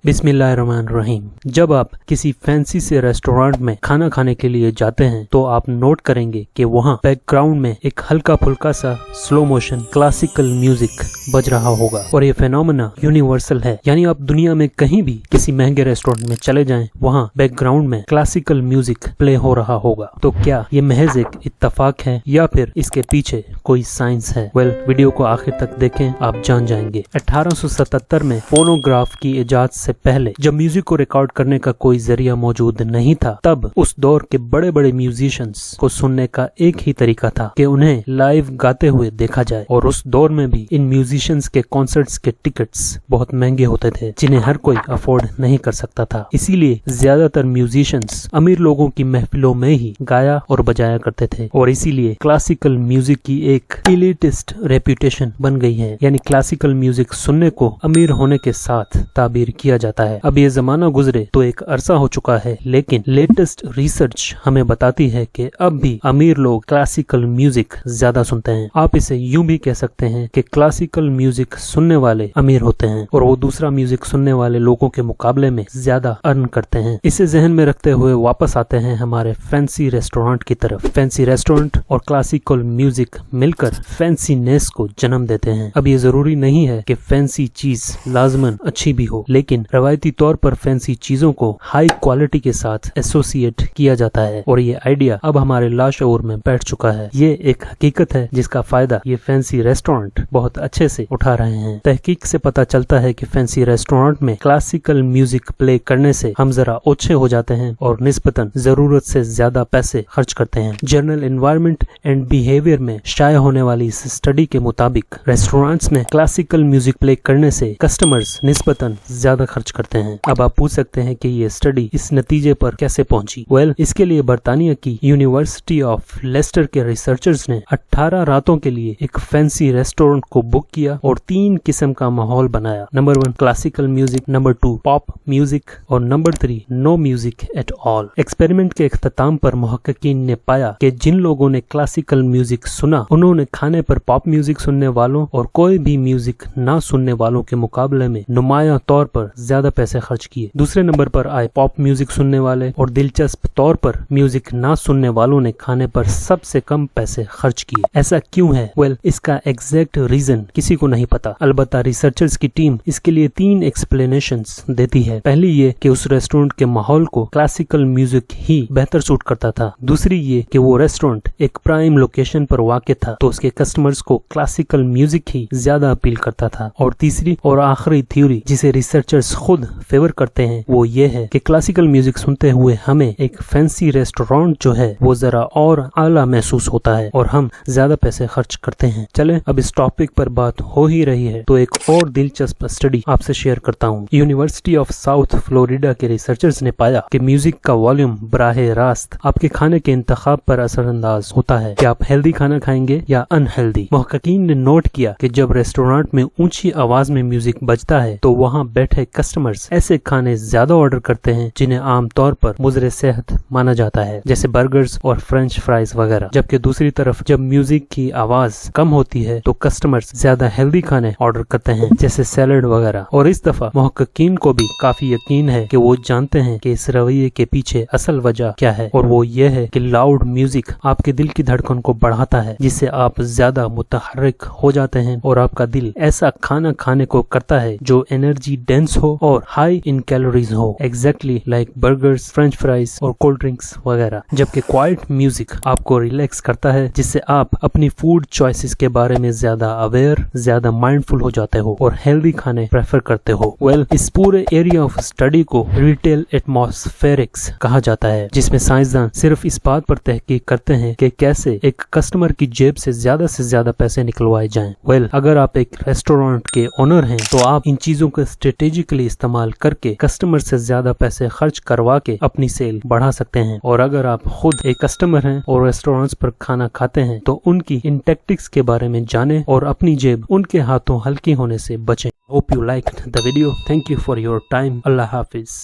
बिस्मिल्लाहिर्रहमानिर्रहीम। जब आप किसी फैंसी से रेस्टोरेंट में खाना खाने के लिए जाते हैं तो आप नोट करेंगे कि वहाँ बैकग्राउंड में एक हल्का फुल्का सा स्लो मोशन क्लासिकल म्यूजिक बज रहा होगा और ये फेनोमेना यूनिवर्सल है। यानी आप दुनिया में कहीं भी किसी महंगे रेस्टोरेंट में चले जाएं, वहाँ बैकग्राउंड में क्लासिकल म्यूजिक प्ले हो रहा होगा। तो क्या ये महज एक इत्तेफाक है या फिर इसके पीछे कोई साइंस है? वीडियो को आखिर तक देखें, आप जान जाएंगे। 1877 में फोनोग्राफ की इजाद से पहले जब म्यूजिक को रिकॉर्ड करने का कोई जरिया मौजूद नहीं था, तब उस दौर के बड़े बड़े म्यूजिशियंस को सुनने का एक ही तरीका था कि उन्हें लाइव गाते हुए देखा जाए। और उस दौर में भी इन म्यूजिशियंस के कॉन्सर्ट्स के टिकट्स बहुत महंगे होते थे, जिन्हें हर कोई अफोर्ड नहीं कर सकता था। इसीलिए ज्यादातर म्यूजिशियंस अमीर लोगों की महफिलों में ही गाया और बजाया करते थे और इसीलिए क्लासिकल म्यूजिक की एक एलिटिस्ट रेप्यूटेशन बन गई है। यानी क्लासिकल म्यूजिक सुनने को अमीर होने के साथ ताबीर किया जाता है। अब ये जमाना गुजरे तो एक अरसा हो चुका है, लेकिन लेटेस्ट रिसर्च हमें बताती है कि अब भी अमीर लोग क्लासिकल म्यूजिक ज्यादा सुनते हैं। आप इसे यूं भी कह सकते हैं कि क्लासिकल म्यूजिक सुनने वाले अमीर होते हैं और वो दूसरा म्यूजिक सुनने वाले लोगों के मुकाबले में ज्यादा अर्न करते हैं। इसे जहन में रखते हुए वापस आते हैं हमारे फैंसी रेस्टोरेंट की तरफ। फैंसी रेस्टोरेंट और क्लासिकल म्यूजिक मिलकर फैंसीनेस को जन्म देते हैं। अब ये जरूरी नहीं है कि फैंसी चीज लाजमन अच्छी भी हो, लेकिन रवायती तौर पर फैंसी चीजों को हाई क्वालिटी के साथ एसोसिएट किया जाता है और ये आइडिया अब हमारे लाशऊर में बैठ चुका है। ये एक हकीकत है जिसका फायदा ये फैंसी रेस्टोरेंट बहुत अच्छे से उठा रहे हैं। तहकीक से पता चलता है कि फैंसी रेस्टोरेंट में क्लासिकल म्यूजिक प्ले करने से हम जरा ओछे हो जाते हैं और निस्बतन जरूरत से ज्यादा पैसे खर्च करते हैं। जर्नल एनवायरनमेंट एंड बिहेवियर में शाया होने वाली इस स्टडी के मुताबिक रेस्टोरेंट्स में क्लासिकल म्यूजिक प्ले करने से कस्टमर्स निस्बतन ज्यादा खर्च करते हैं। अब आप पूछ सकते हैं कि ये स्टडी इस नतीजे पर कैसे पहुंची? इसके लिए बरतानिया की यूनिवर्सिटी ऑफ लेस्टर के रिसर्चर्स ने 18 रातों के लिए एक फैंसी रेस्टोरेंट को बुक किया और 3 किस्म का माहौल बनाया। Number 1 classical music, number 2 pop music और number 3 no music at all. Experiment के इख्तिताम पर मुहक्किकीन ने पाया कि जिन लोगों ने क्लासिकल म्यूजिक सुना, उन्होंने खाने पर पॉप म्यूजिक सुनने वालों और कोई भी म्यूजिक ना सुनने वालों के मुकाबले में नुमाया तौर पर ज्यादा पैसे खर्च किए। दूसरे नंबर पर आए पॉप म्यूजिक सुनने वाले और दिलचस्प तौर पर म्यूजिक ना सुनने वालों ने खाने पर सबसे कम पैसे खर्च किए। ऐसा क्यों है? इसका एग्जैक्ट रीजन किसी को नहीं पता। अलबत्ता रिसर्चर्स की टीम इसके लिए 3 एक्सप्लेनेशंस देती है। पहली ये कि उस रेस्टोरेंट के माहौल को क्लासिकल म्यूजिक ही बेहतर सूट करता था। दूसरी ये कि वो रेस्टोरेंट एक प्राइम लोकेशन पर वाक़ था तो उसके कस्टमर्स को क्लासिकल म्यूजिक ही ज्यादा अपील करता था। और तीसरी और आखिरी थ्योरी जिसे रिसर्चर्स खुद फेवर करते हैं वो ये है कि क्लासिकल म्यूजिक सुनते हुए हमें एक फैंसी रेस्टोरेंट जो है वो जरा और आला महसूस होता है और हम ज्यादा पैसे खर्च करते हैं। चले अब इस टॉपिक पर बात हो ही रही है तो एक और दिलचस्प स्टडी आपसे शेयर करता हूँ। यूनिवर्सिटी ऑफ साउथ फ्लोरिडा के रिसर्चर्स ने पाया कि म्यूजिक का वॉल्यूम बराहे रास्त आपके खाने के इंतखाब पर असरअंदाज होता है कि आप हेल्दी खाना खाएंगे या अनहेल्दी। मुहक्किकीन ने नोट किया कि जब रेस्टोरेंट में ऊंची आवाज में म्यूजिक बजता है तो वहाँ बैठे कस्टमर्स ऐसे खाने ज्यादा ऑर्डर करते हैं जिन्हें आमतौर पर मुज़रे सेहत माना जाता है, जैसे बर्गर्स और फ्रेंच फ्राइज वगैरह। जबकि दूसरी तरफ जब म्यूजिक की आवाज कम होती है तो कस्टमर्स ज्यादा हेल्दी खाने ऑर्डर करते हैं, जैसे सैलड वगैरह। और इस दफा मुहक्किकीन को भी काफी यकीन है कि वो जानते हैं कि इस रवैये के पीछे असल वजह क्या है, और वो ये है कि लाउड म्यूजिक आपके दिल की धड़कन को बढ़ाता है, जिससे आप ज्यादा मुतहर्रिक हो जाते हैं और आपका दिल ऐसा खाना खाने को करता है जो एनर्जी डेंस हो और हाई इन कैलोरीज हो, exactly like burgers, French fries और कोल्ड ड्रिंक्स वगैरह। जबकि क्वाइट म्यूजिक आपको रिलैक्स करता है, जिससे आप अपनी फूड चॉइसेस के बारे में ज्यादा अवेयर, ज्यादा माइंडफुल हो जाते हो और हेल्दी खाने प्रेफर करते हो। इस पूरे एरिया ऑफ स्टडी को रिटेल एटमॉस्फेरिक्स कहा जाता है, जिसमें साइंसदान सिर्फ इस बात पर तहकीक करते हैं कि कैसे एक कस्टमर की जेब से ज्यादा पैसे निकलवाए जाएं। अगर आप एक रेस्टोरेंट के ओनर हैं तो आप इन चीजों को स्ट्रेटेजिकली इस्तेमाल करके कस्टमर से ज्यादा पैसे खर्च करवा के अपनी सेल बढ़ा सकते हैं। और अगर आप खुद एक कस्टमर हैं और रेस्टोरेंट्स पर खाना खाते हैं तो उनकी इन टैक्टिक्स के बारे में जानें और अपनी जेब उनके हाथों हल्की होने से बचें। Hope you liked the video. Thank you for your time. Allah Hafiz.